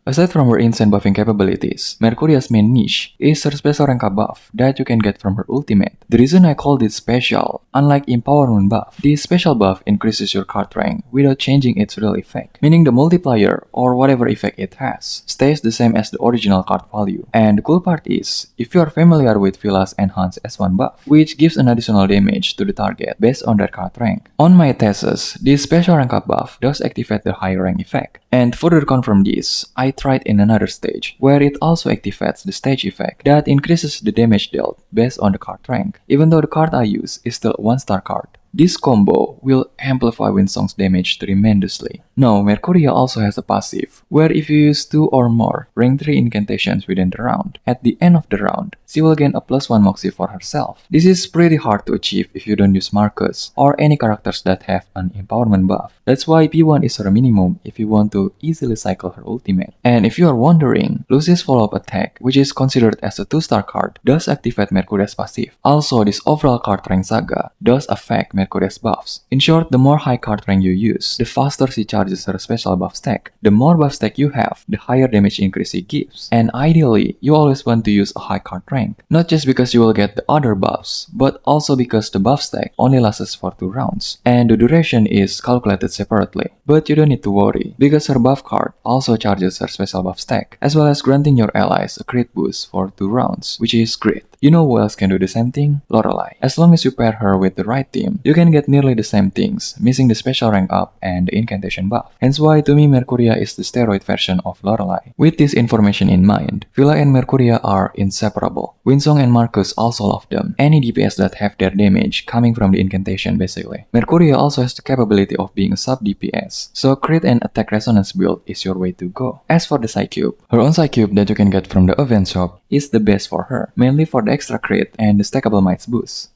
Aside from her insane buffing capabilities, Mercuria's main niche is her special rank up buff that you can get from her ultimate. The reason I called it special, unlike empowerment buff, this special buff increases your card rank without changing its real effect, meaning the multiplier or whatever effect it has stays the same as the original card value. And the cool part is, if you are familiar with Vila's enhanced S1 buff, which gives an additional damage to the target based on their card rank. On my tests, this special rank up buff does activate the higher rank effect. And further confirm this, I tried in another stage, where it also activates the stage effect that increases the damage dealt based on the card rank, even though the card I use is still a 1-star card. This combo will amplify Winsong's damage tremendously. Now, Mercuria also has a passive, where if you use 2 or more rank 3 incantations within the round, at the end of the round, she will gain a +1 Moxie for herself. This is pretty hard to achieve if you don't use Marcus or any characters that have an empowerment buff. That's why P1 is her minimum if you want to easily cycle her ultimate. And if you are wondering, Lucy's follow-up attack, which is considered as a 2-star card, does activate Mercuria's passive. Also, this overall card rank saga does affect Mercuria's buffs. In short, the more high card rank you use, the faster she charges her special buff stack. The more buff stack you have, the higher damage increase she gives. And ideally, you always want to use a high card rank. Not just because you will get the other buffs, but also because the buff stack only lasts for 2 rounds. And the duration is calculated separately. But you don't need to worry, because her buff card also charges her special buff stack, as well as granting your allies a crit boost for 2 rounds, which is great. You know who else can do the same thing? Lorelei. As long as you pair her with the right team, you can get nearly the same things, missing the special rank up and the incantation buff. Hence why to me Mercuria is the steroid version of Lorelei. With this information in mind, Vila and Mercuria are inseparable. Winsong and Marcus also love them. Any DPS that have their damage coming from the incantation basically. Mercuria also has the capability of being a sub DPS, so crit and attack resonance build is your way to go. As for the Psycube, her own Psycube that you can get from the event shop is the best for her, mainly for the extra crit and the stackable mites boost.